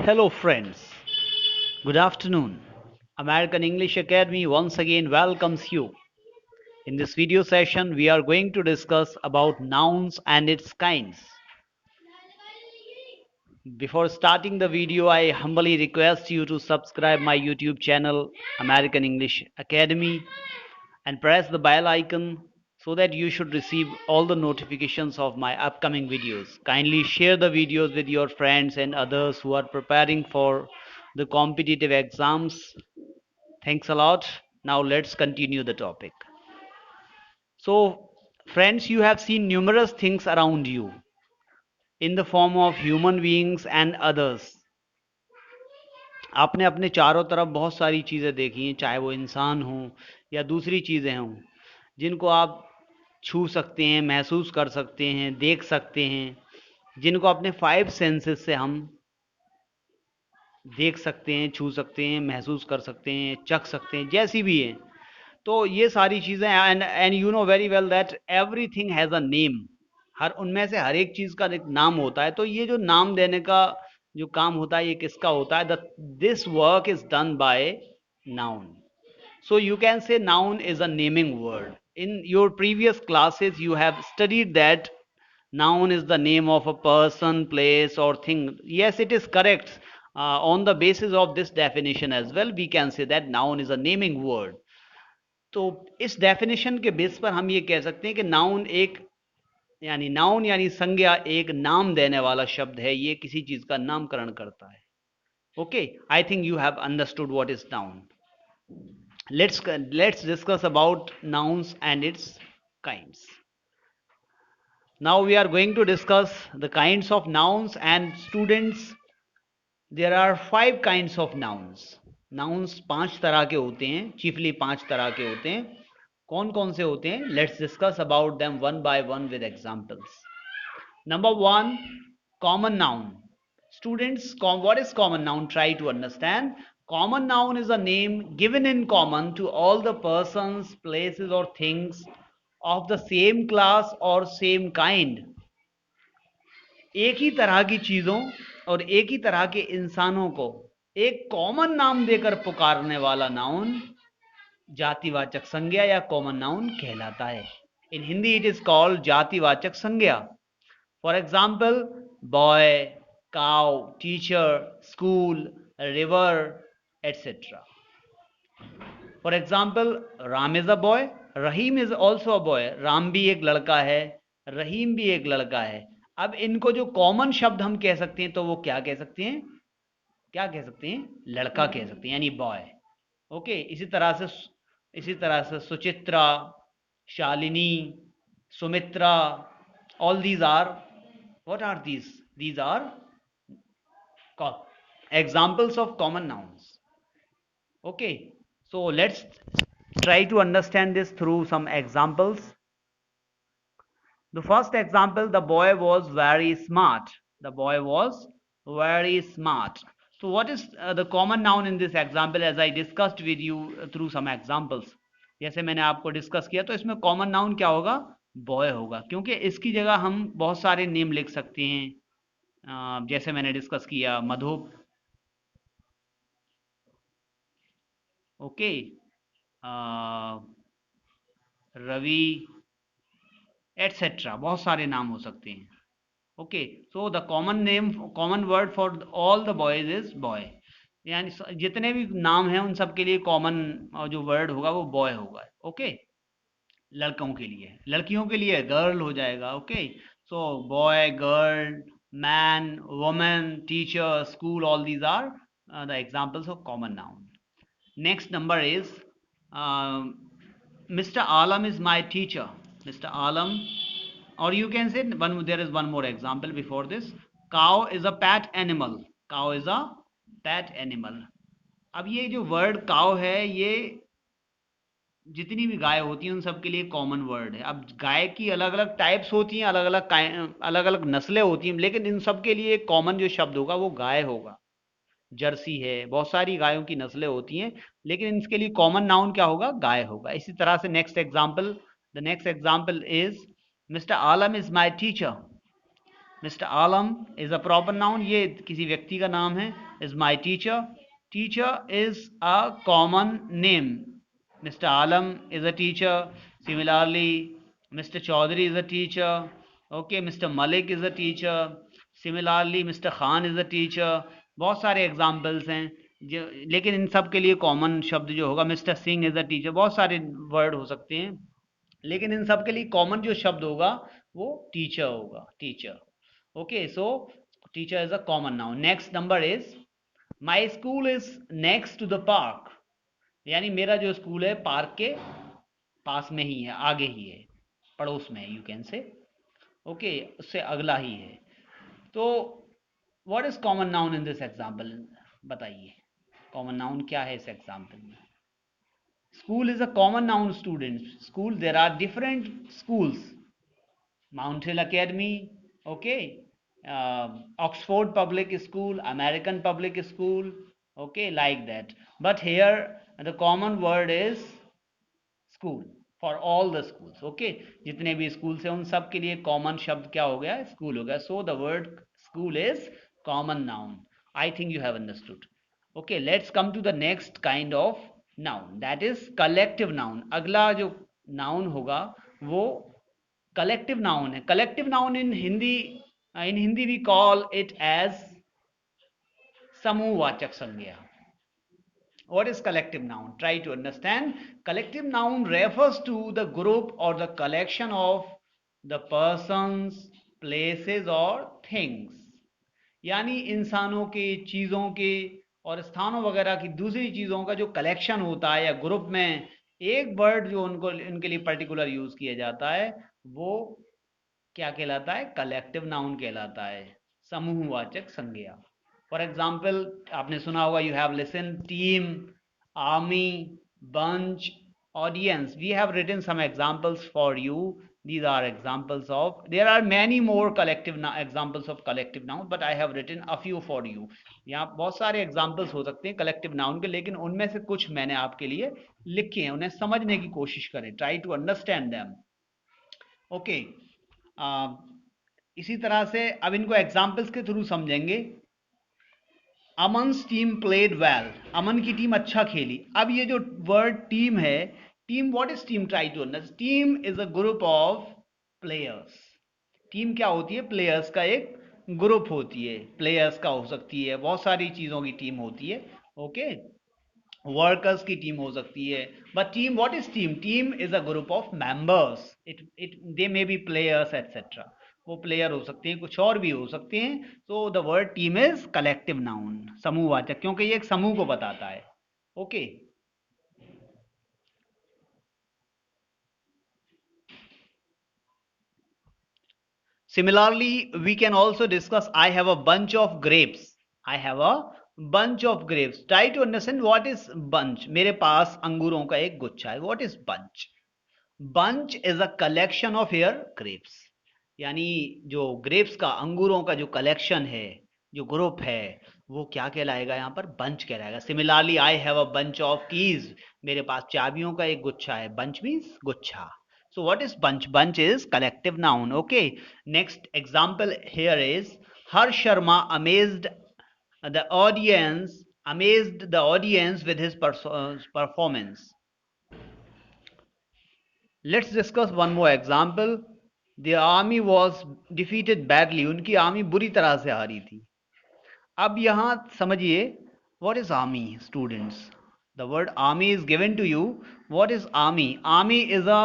Hello, friends. Good afternoon. American English Academy once again welcomes you. In this video session, we are going to discuss about nouns and its kinds. Before starting the video, I humbly request you to subscribe my YouTube channel, American English Academy, and press the bell icon so that you should receive all the notifications of my upcoming videos. Kindly share the videos with your friends and others who are preparing for the competitive exams. Thanks a lot. Now let's continue the topic. So, friends, you have seen numerous things around you in the form of human beings and others. आपने अपने चारों तरफ बहुत सारी चीज़ें देखी हैं, चाहे वो इंसान हो या दूसरी चीज़ें हों, जिनको आप छू सकते हैं, महसूस कर सकते हैं, देख सकते हैं, जिनको अपने फाइव सेंसेस से हम देख सकते हैं, छू सकते हैं, महसूस कर सकते हैं, चख सकते हैं, जैसी भी हैं। तो ये सारी चीज़ें, and you know very well that everything has a name. हर उनमें से हर एक चीज़ का एक नाम होता है। तो ये जो नाम देने का जो काम होता है, ये किसका होता है? This work is done by noun. So you can say noun is a naming word. In your previous classes, you have studied that noun is the name of a person, place, or thing. Yes, it is correct. On the basis of this definition as well, we can say that noun is a naming word. तो इस definition के base पर हम ये कह सकते हैं कि नाउन यानी संज्ञा एक नाम देने वाला शब्द है। ये किसी चीज का नामकरण करता है। Okay, I think you have understood what is noun. Let's discuss about nouns and its kinds. Now we are going to discuss the kinds of nouns, and students, there are five kinds of nouns. Nouns पांच तरह के होते हैं, chiefly पांच तरह के होते हैं. कौन कौन से होते हैं? Let's discuss about them one by one with examples. Number one, common noun. Students, what is common noun? Try to understand. Common noun is a name given in common to all the persons, places, or things of the same class or same kind. एक ही तरह की चीजों और एक ही तरह के इंसानों को एक कॉमन नाम देकर पुकारने वाला नाउन जातिवाचक संज्ञा या कॉमन नाउन कहलाता है. इन हिंदी इट इज कॉल्ड जातिवाचक संज्ञा. For example, boy, cow, teacher, school, river, etcetera. For example, Ram is a boy, Rahim is also a boy. Ram भी एक लड़का है, रहीम भी एक लड़का है. अब इनको जो कॉमन शब्द हम कह सकते हैं तो वो क्या कह सकते हैं? क्या कह सकते हैं? लड़का कह सकते हैं, यानी बॉय. ओके, इसी तरह से Suchitra, Shalini, Sumitra, all these are, what are these are examples of common nouns. Okay, so let's try to understand this through some examples. The first example, the boy was very smart. The boy was very smart. So what is the common noun in this example, as I discussed with you through some examples? जैसे मैंने आपको discuss किया, तो इसमें common noun क्या होगा? Boy होगा, क्योंकि इसकी जगह हम बहुत सारे नेम लिख सकते हैं. जैसे मैंने डिस्कस किया, मधु, ओके, रवि, एटसेट्रा. बहुत सारे नाम हो सकते हैं. Okay, so the common word for all the boys is boy. यानी जितने भी नाम हैं उन सब के लिए कॉमन जो वर्ड होगा वो बॉय होगा. ओके, लड़कों के लिए. लड़कियों के लिए गर्ल हो जाएगा. Okay, so boy, girl, man, woman, teacher, school, all these are the examples of common noun. Next number is Mr. Alam is my teacher. Mr. Alam, or you can say there is one more example before this. Cow is a pet animal. Cow is a pet animal. अब ये जो word cow है, ये जितनी भी गाय होती हैं उन सब के लिए कॉमन वर्ड है. अब गाय की अलग अलग टाइप्स होती हैं, अलग अलग नस्लें होती हैं, लेकिन इन सब के लिए कॉमन जो शब्द होगा वो गाय होगा. जर्सी है, बहुत सारी गायों की नस्लें होती हैं, लेकिन इसके लिए कॉमन नाउन क्या होगा? गाय होगा. इसी तरह से the next example is mister Alam is my teacher. Mister Alam is a proper noun, ये किसी व्यक्ति का नाम है. Is my teacher, teacher is a common name. Mister Alam is a teacher. Similarly mister Chaudhary is a teacher. Okay, mister Malik is a teacher. Similarly mister Khan is a teacher. बहुत सारे examples हैं जो, लेकिन इन सब के लिए कॉमन शब्द जो होगा, mister Singh is a teacher. बहुत सारे वर्ड हो सकते हैं, लेकिन इन सब के लिए कॉमन जो शब्द होगा वो टीचर होगा. Teacher. Okay, so teacher is a common noun. Next number is my school is next to the park. यानी मेरा जो स्कूल है पार्क के पास में ही है, आगे ही है, पड़ोस में है, यू कैन से. ओके, उससे अगला ही है. तो what is common noun in this example? बताइए, कॉमन नाउन क्या है इस एग्जाम्पल में? School is a common noun, students. School, there are different schools. Mount Hill Academy, okay. Oxford Public School, American Public School, okay, like that. But here the common word is school for all the schools, okay. जितने भी schools हैं उन सब के लिए common शब्द क्या हो गया? School हो गया. So the word school is common noun. I think you have understood. Okay, let's come to the next kind of noun, that is collective noun. अगला जो noun होगा वो collective noun है. Collective noun in Hindi we call it as समूहवाचक संज्ञा. What is collective noun? Try to understand. Collective noun refers to the group or the collection of the persons, places or things. यानी इंसानों के, चीज़ों के और स्थानों वगैरह की दूसरी चीज़ों का जो कलेक्शन होता है या ग्रुप में एक वर्ड जो उनको उनके लिए पर्टिकुलर यूज़ किया जाता है वो क्या कहलाता है? कलेक्टिव नाउन कहलाता है, समूहवाचक संज्ञा. फॉर एग्जाम्पल आपने सुना होगा, you have listen, team, army, bunch, audience. We have written some examples for you. These are examples of, there are many more collective examples of collective noun, but I have written a few for you. यहाँ बहुत सारे examples हो सकते हैं collective noun के, लेकिन उनमें से कुछ मैंने आपके लिए लिखे हैं. उन्हें समझने की कोशिश करें. Try to understand them. Okay. इसी तरह से अब इनको एग्जाम्पल्स के थ्रू समझेंगे. Aman's team played well. Aman की टीम अच्छा खेली. अब ये जो वर्ड टीम है, team, what is team? Try to understand. Team is a group of players. Team क्या होती है? प्लेयर्स का एक ग्रुप होती है. प्लेयर्स का हो सकती है, बहुत सारी चीज़ों की टीम होती है. ओके, वर्कर्स की टीम हो सकती है. But team, what is team? Team is a group of members. It they may be players etcetera. वो प्लेयर हो सकते हैं, कुछ और भी हो सकते हैं. तो the word team is collective noun, समूहवाचक, क्योंकि ये एक समूह को बताता है. Okay. Similarly, we can also discuss, I have a bunch of grapes. I have a bunch of grapes. Try to understand what is bunch. मेरे पास अंगूरों का एक गुच्छा है. What is bunch? Bunch is a collection of your grapes. यानी जो grapes का, अंगूरों का जो collection है, जो ग्रुप है, वो क्या कहलाएगा? यहाँ पर bunch कहलाएगा. Similarly, I have a bunch of keys. मेरे पास चाबियों का एक गुच्छा है. Bunch means गुच्छा. So what is bunch? Bunch is collective noun. Okay. Next example here is Harsh Sharma amazed the audience with his performance. Let's discuss one more example. The army was defeated badly. उनकी army बुरी तरह से हारी थी. अब यहाँ समझिए, what is army, students? The word army is given to you. What is army? Army is a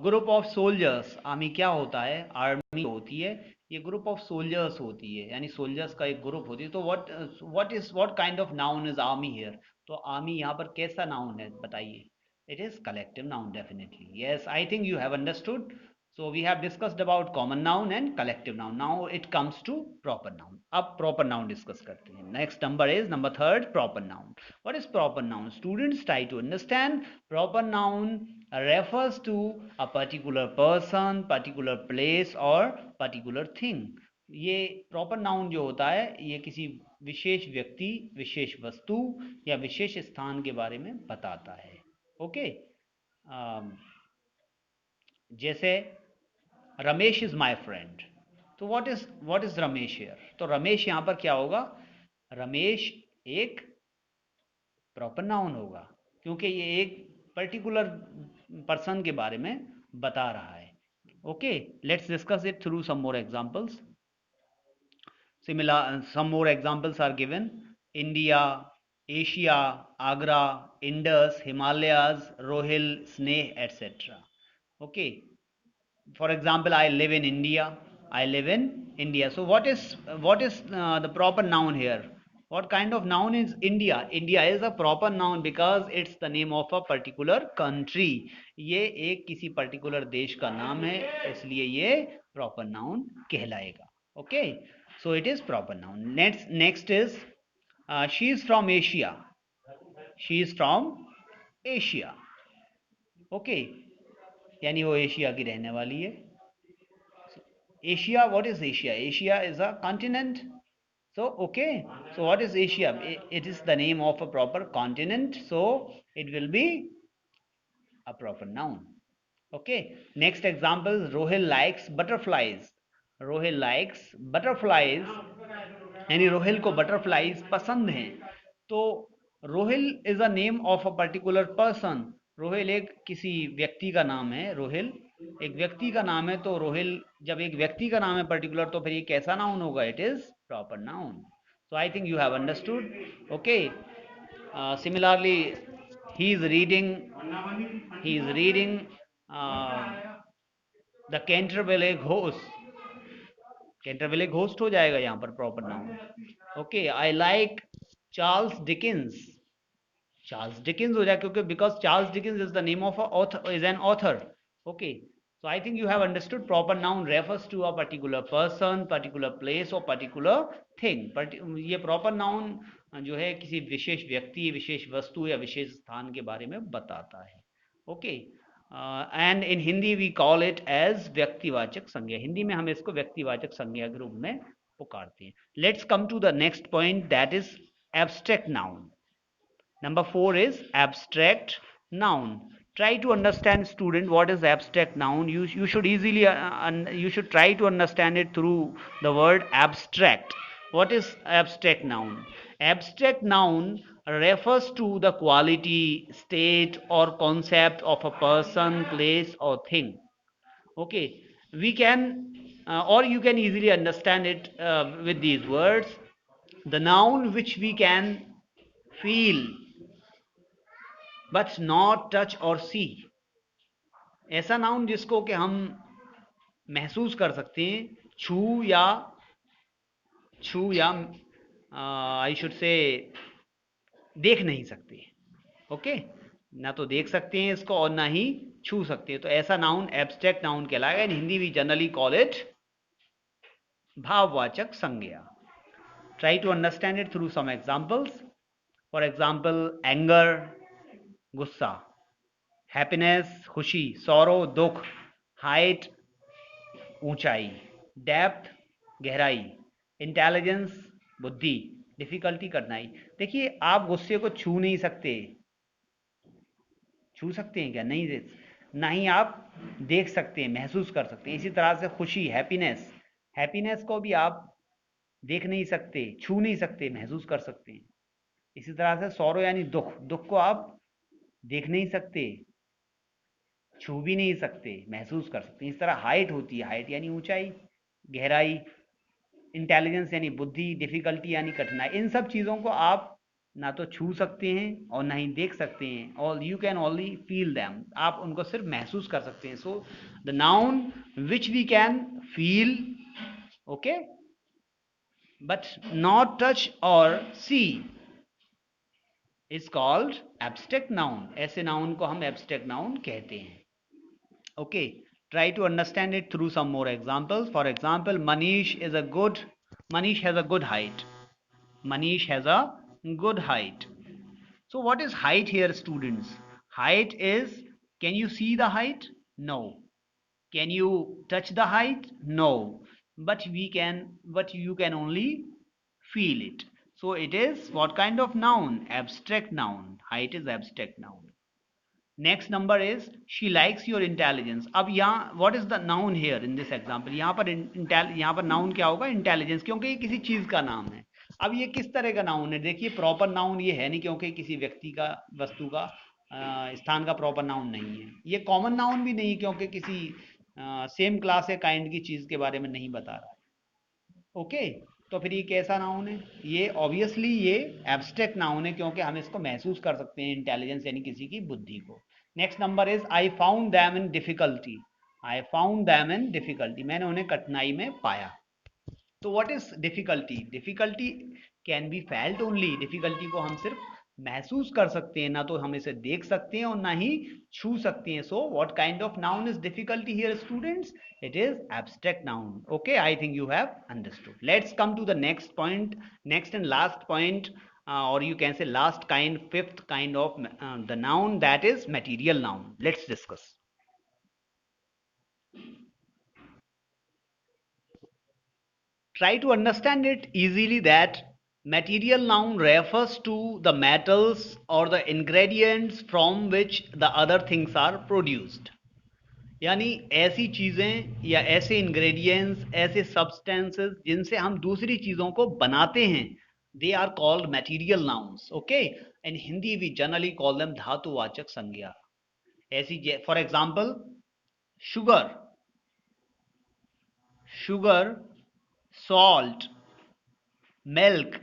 group of soldiers. Army क्या होता है? आर्मी होती है, ये ग्रुप ऑफ सोल्जर्स होती है, यानी सोल्जर्स का एक ग्रुप होती है. तो what kind of noun is army here? तो आर्मी यहाँ पर कैसा नाउन है बताइए? It is collective noun, definitely. Yes, I think you have understood. So we have discussed about common noun and collective noun. Now it comes to proper noun. अब proper noun discuss करते हैं. Next number is number third, proper noun. What is proper noun? Students, try to understand. Proper noun refers to a particular person, particular place or particular thing. ये proper noun जो होता है, ये किसी विशेष व्यक्ति, विशेष वस्तु या विशेष स्थान के बारे में बताता है. ओके. जैसे रमेश इज माई फ्रेंड. तो व्हाट इज रमेश हियर? तो रमेश यहां पर क्या होगा? रमेश एक प्रॉपर नाउन होगा, क्योंकि ये एक पर्टिकुलर पर्सन के बारे में बता रहा है. Okay, let's discuss it through some more examples. Similar, some more examples are given. India, Asia, Agra, Indus, Himalayas, Rohil, Sneh, etc. Okay. For example, I live in India. I live in India. So what is the proper noun here? What kind of noun is India? India is a proper noun because it's the name of a particular country. ये एक किसी particular देश का नाम है, इसलिए ये proper noun कहलाएगा. Okay, so it is proper noun. Next is she is from Asia. She is from Asia. Okay, यानी वो एशिया की रहने वाली है. Asia, what is Asia? Asia is a continent. So, okay. So, what is Asia? It is the name of a proper continent. So, it will be a proper noun. Okay. Next example, Rohil likes butterflies. Rohil likes butterflies. यानी रोहिल को butterflies पसंद हैं. तो Rohail is a name of a particular person. Rohail एक किसी व्यक्ति का नाम है. रोहिल एक व्यक्ति का नाम है. तो रोहिल जब एक व्यक्ति का नाम है पर्टिकुलर, तो फिर ये कैसा नाउन होगा? It is proper noun. So I think you have understood. Okay, similarly he is reading the Canterville ghost. Canterville ghost हो जाएगा यहाँ पर proper noun. Okay, I like Charles Dickens. Charles Dickens हो जाए, क्योंकि because Charles Dickens is the name of author, is an author. Okay, so I think you have understood. Proper noun refers to a particular person, particular place और particular thing. ये proper noun जो है किसी विशेष व्यक्ति, विशेष वस्तु या विशेष स्थान के बारे में बताता है. Okay, and in Hindi we call it as व्यक्तिवाचक संज्ञा. हिंदी में हम इसको व्यक्तिवाचक संज्ञा के रूप में पुकारते हैं. Let's come to the next point, that is abstract noun. Number 4 is abstract noun. Try to understand, student, what is abstract noun. You should easily you should try to understand it through the word abstract. What is abstract noun? Abstract noun refers to the quality, state or concept of a person, place or thing. Okay, we can or you can easily understand it with these words. The noun which we can feel but not touch or सी. ऐसा noun जिसको कि हम महसूस कर सकते हैं, छू या आई शुड से देख नहीं सकते. ओके, ना तो देख सकते हैं इसको और ना ही छू सकते हैं. तो ऐसा नाउन एब्स्ट्रैक्ट नाउन कहलाएगा. In Hindi we generally call it भाववाचक संज्ञा. Try to understand it through some examples. For example, anger गुस्सा, हैप्पीनेस खुशी, सौरो दुख, हाइट ऊंचाई, डेप्थ गहराई, इंटेलिजेंस बुद्धि, डिफिकल्टी कठिनाई. देखिए, आप गुस्से को छू नहीं सकते. छू सकते हैं क्या? नहीं. ना ही आप देख सकते हैं, महसूस कर सकते हैं. इसी तरह से खुशी, हैप्पीनेस को भी आप देख नहीं सकते, छू नहीं सकते, महसूस कर सकते हैं. इसी तरह से सौरो यानी दुख को आप देख नहीं सकते, छू भी नहीं सकते, महसूस कर सकते हैं. इस तरह हाइट होती है. हाइट यानी ऊंचाई, गहराई, इंटेलिजेंस यानी बुद्धि, डिफिकल्टी यानी कठिनाई. इन सब चीज़ों को आप ना तो छू सकते हैं और ना ही देख सकते हैं. और you can only feel them. आप उनको सिर्फ महसूस कर सकते हैं. So the noun which we can feel, okay, but not touch or see is called abstract noun. ऐसे नाउन को हम एब्स्ट्रैक्ट नाउन कहते हैं. Okay, try to understand it through some more examples. For example, Manish has a good height. Manish has a good height. So what is height here, students? Height is, can you see the height? No. Can you touch the height? No. But you can only feel it. So it is what kind of noun? Abstract noun. Height is abstract noun. Next number is she likes your intelligence. अब यहाँ what is the noun here in this example, यहाँ पर noun क्या होगा, intelligence, क्योंकि ये किसी चीज का नाम है. अब ये किस तरह का नाउन है, देखिए प्रॉपर नाउन ये है नहीं, क्योंकि किसी व्यक्ति का, वस्तु का, स्थान का प्रॉपर नाउन नहीं है. ये कॉमन नाउन भी नहीं, क्योंकि किसी सेम क्लास या काइंड की चीज के बारे में नहीं बता रहा है. ओके, तो फिर ये कैसा नाउन है, ये ऑब्वियसली ये एब्स्ट्रैक्ट नाउन है, क्योंकि हम इसको महसूस कर सकते हैं, इंटेलिजेंस यानी किसी की बुद्धि को. Next number is I found them in difficulty. I found them in difficulty, मैंने उन्हें कठिनाई में पाया. तो what is difficulty, difficulty can be felt only, difficulty को हम सिर्फ महसूस कर सकते हैं, ना तो हम इसे देख सकते हैं और ना ही छू सकते हैं. So what kind of noun is difficulty here students, it is abstract noun. Okay, I think you have understood. Let's come to the next point, next and last point, or you can say last kind, fifth kind of the noun, that is material noun. Let's discuss. Try to understand it easily that material noun refers to the metals or the ingredients from which the other things are produced. यानी ऐसी चीजें या ऐसे ingredients, ऐसे substances जिनसे हम दूसरी चीजों को बनाते हैं, they are called material nouns. Okay, in Hindi we generally call them धातुवाचक संज्ञा. ऐसी, for example, sugar, sugar, salt, milk.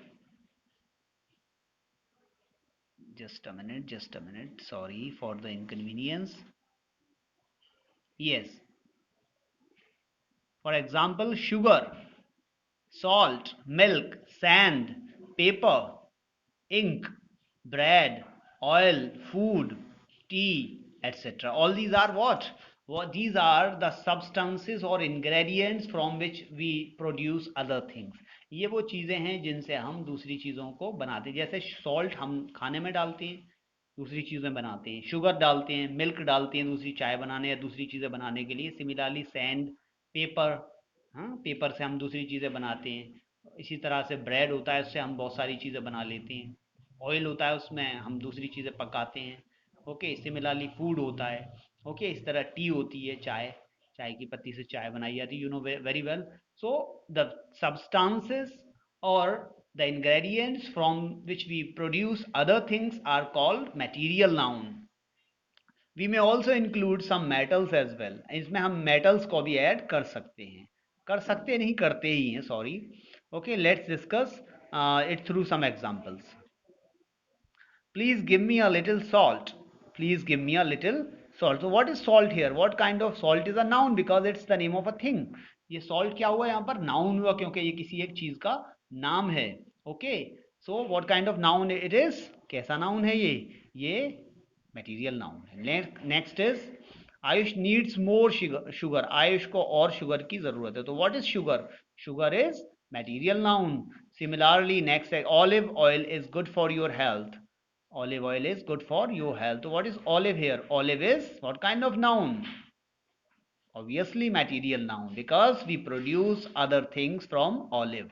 Just a minute, sorry for the inconvenience. Yes, for example, sugar, salt, milk, sand, paper, ink, bread, oil, food, tea, etc. All these are what? These are the substances or ingredients from which we produce other things. ये वो चीज़ें हैं जिनसे हम दूसरी चीज़ों को बनाते हैं. जैसे सॉल्ट हम खाने में डालते हैं, दूसरी चीज़ें बनाते हैं. शुगर डालते हैं, मिल्क डालते हैं दूसरी चाय बनाने या दूसरी चीज़ें बनाने के लिए. सिमिलरली सैंड, पेपर, हाँ, पेपर से हम दूसरी चीज़ें बनाते हैं. इसी तरह से ब्रेड होता है, उससे हम बहुत सारी चीज़ें बना लेते हैं. ऑयल होता है, उसमें हम दूसरी चीज़ें पकाते हैं. ओके, सिमिलरली फूड होता है. ओके, इस तरह टी होती है, चाय, चाय की पत्ती से चाय बनाई जाती है, you know very well. So the substances or the ingredients from which we produce other things are called material noun. We may also include some metals as well. इसमें हम metals को भी ऐड कर सकते हैं, कर सकते नहीं, करते ही हैं, sorry. Okay, let's discuss it through some examples. Please give me a little salt. Please give me a little salt. So what is salt here? What kind of salt is a noun because it's the name of a thing. ये salt क्या हुआ यहाँ पर? Noun हुआ, क्योंकि ये किसी एक चीज का नाम है. Okay. So what kind of noun it is? कैसा noun है ये material noun है. Next is Ayush needs more sugar. Ayush को और sugar की जरूरत है. तो what is sugar? Sugar is material noun. Similarly, next olive oil is good for your health. Olive oil is good for your health. So what is olive here? Olive is what kind of noun? Obviously material noun, because we produce other things from olive.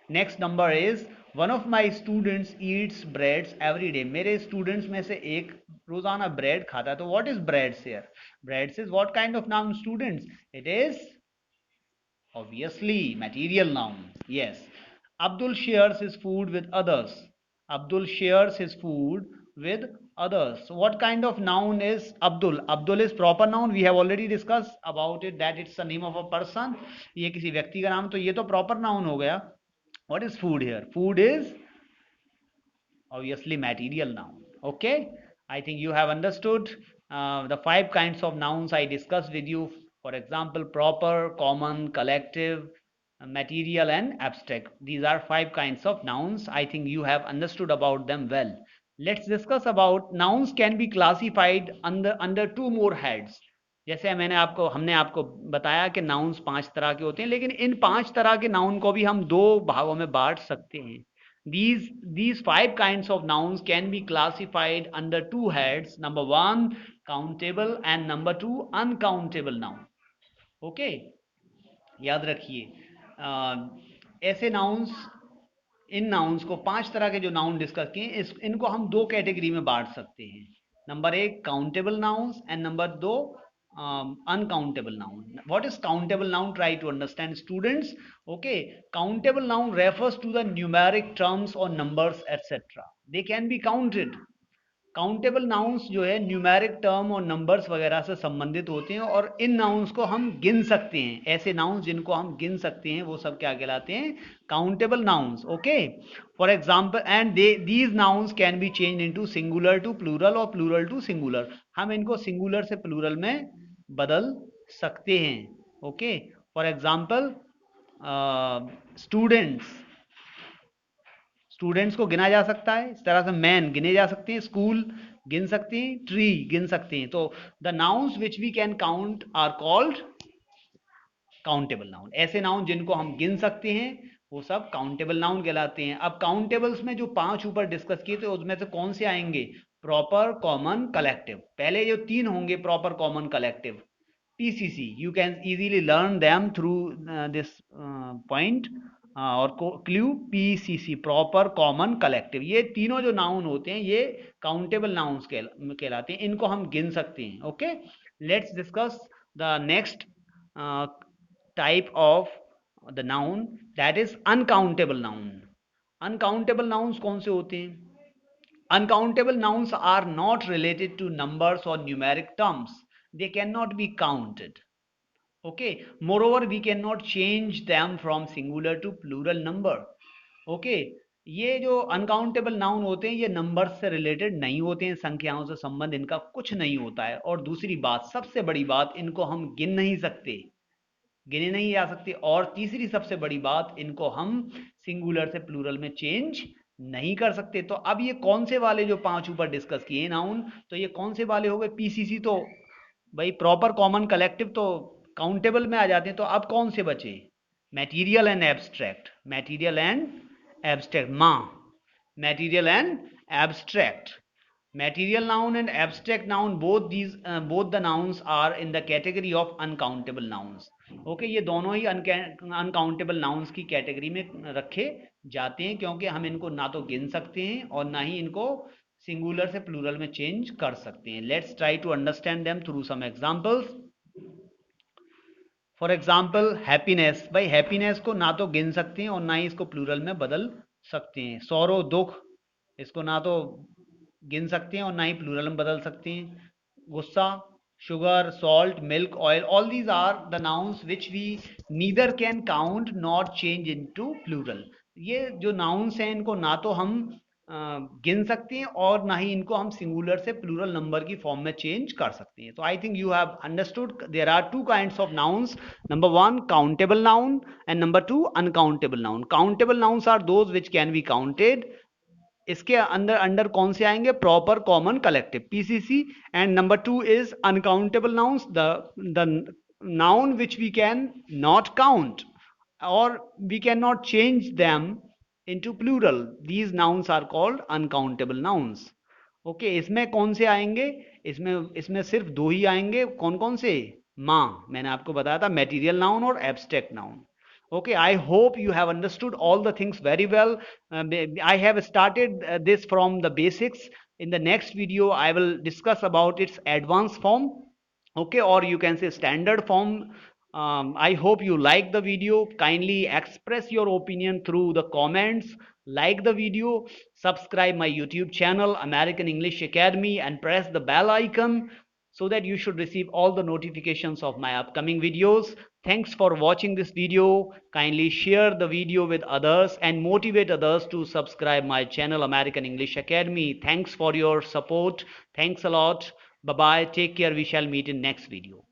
Next number is one of my students eats breads every day. मेरे students में से एक रोजाना bread खाता है. तो what is breads here? Breads is what kind of noun, students? It is obviously material noun. Yes. Abdul shares his food with others. Abdul shares his food with others. So what kind of noun is Abdul? Abdul is proper noun. We have already discussed about it that it's the name of a person. ये किसी व्यक्ति का नाम, तो ये तो proper noun हो गया. What is food here? Food is obviously material noun. Okay, I think you have understood the five kinds of nouns I discussed with you. For example, proper, common, collective, material and abstract. These are five kinds of nouns. I think you have understood about them well. Let's discuss about nouns can be classified under two more heads. जैसे हमने आपको बताया कि nouns पांच तरह के होते हैं, लेकिन इन पांच तरह के नाउन को भी हम दो भागों में बांट सकते हैं. These five kinds of nouns can be classified under two heads. Number one, countable, and number two, uncountable noun. Okay, याद रखिए. ऐसे नाउन्स, इन नाउन्स को, पांच तरह के जो नाउन डिस्कस किए, इनको हम दो कैटेगरी में बांट सकते हैं. नंबर एक काउंटेबल नाउन्स एंड नंबर दो uncountable noun. What is countable noun? Try to understand, students. Okay, countable noun refers to the numeric terms or numbers etc. They can be counted. Countable nouns जो है numeric term और numbers वगैरह से संबंधित होते हैं और इन नाउन्स को हम गिन सकते हैं. ऐसे नाउन्स जिनको हम गिन सकते हैं वो सब क्या कहलाते हैं? Countable nouns. Okay, for example, and these nouns can be change into singular to plural or plural to singular. हम इनको सिंगुलर से प्लूरल में बदल सकते हैं. Okay, for example students, students को गिना जा सकता है. इस तरह से मैन गिने जा सकते हैं, स्कूल गिन सकते हैं, ट्री गिन सकते हैं. तो the nouns which we can count are called countable noun. ऐसे नाउन जिनको हम गिन सकते हैं वो सब काउंटेबल नाउन कहलाते हैं. अब काउंटेबल्स में जो 5 ऊपर डिस्कस किए थे उसमें से कौन से आएंगे? Proper, common, collective. पहले जो 3 होंगे proper, common, collective, PCC, you can easily learn them through this point और clue. PCC, proper, common, collective, ये तीनों जो नाउन होते हैं ये काउंटेबल नाउन्स कहलाते हैं. इनको हम गिन सकते हैं. Okay, let's discuss the next type of the noun, that is uncountable noun. Uncountable nouns कौन से होते हैं? Uncountable nouns are not related to numbers or numeric terms. They cannot be counted. Okay, moreover we cannot change them from singular to plural number. Okay, ये जो uncountable noun होते हैं ये number से रिलेटेड नहीं होते हैं, संख्याओं से संबंध इनका कुछ नहीं होता है. और दूसरी बात, सबसे बड़ी बात, इनको हम गिन नहीं सकते, गिने नहीं जा सकते. और तीसरी सबसे बड़ी बात, इनको हम सिंगुलर से प्लूरल में चेंज नहीं कर सकते. तो अब ये कौन से वाले जो 5 ऊपर डिस्कस किए नाउन, तो ये कौन से वाले हो गए? PCC तो भाई प्रॉपर, कॉमन, कलेक्टिव तो काउंटेबल में आ जाते हैं. तो अब कौन से बचे? Material and abstract. Material and abstract, material and abstract. Material noun and abstract noun, both the nouns are in the category of uncountable nouns. Okay, ये दोनों ही uncountable nouns की कैटेगरी में रखे जाते हैं क्योंकि हम इनको ना तो गिन सकते हैं और ना ही इनको सिंगुलर से प्लूरल में चेंज कर सकते हैं. Let's try to understand them through some examples. For example happiness. भाई हैप्पीनेस को ना तो गिन सकते हैं और ना ही इसको प्लूरल में बदल सकते हैं. सौरो, दुख, इसको ना तो गिन सकते हैं और ना ही प्लूरल में बदल सकते हैं. गुस्सा, sugar, salt, milk, oil, all these are the nouns which we neither can count nor change into plural. ये जो nouns हैं इनको ना तो हम गिन सकते हैं और ना ही इनको हम सिंगुलर से प्लूरल नंबर की फॉर्म में चेंज कर सकते हैं. तो I think you have understood there are 2 kinds of nouns. Number 1 countable noun and number 2 uncountable noun. Countable nouns are those which can be counted. इसके अंदर अंडर कौन से आएंगे? Proper, common, collective, PCC. And number 2 is uncountable nouns, the noun which we can not count or we can not change them into plural. These nouns are called uncountable nouns. Okay, इसमें कौन से आएंगे? इसमें सिर्फ 2 ही आएंगे. कौन कौन से? मैंने आपको बताया था, मटेरियल नाउन और abstract noun. Okay, I hope you have understood all the things very well. I have started this from the basics. In the next video I will discuss about its advanced form, okay, or you can say standard form. I hope you like the video. Kindly express your opinion through the comments, like the video, subscribe my YouTube channel American English Academy and press the bell icon so that you should receive all the notifications of my upcoming videos. Thanks for watching this video. Kindly share the video with others and motivate others to subscribe my channel American English Academy. Thanks for your support. Thanks a lot. Bye bye. Take care. We shall meet in next video.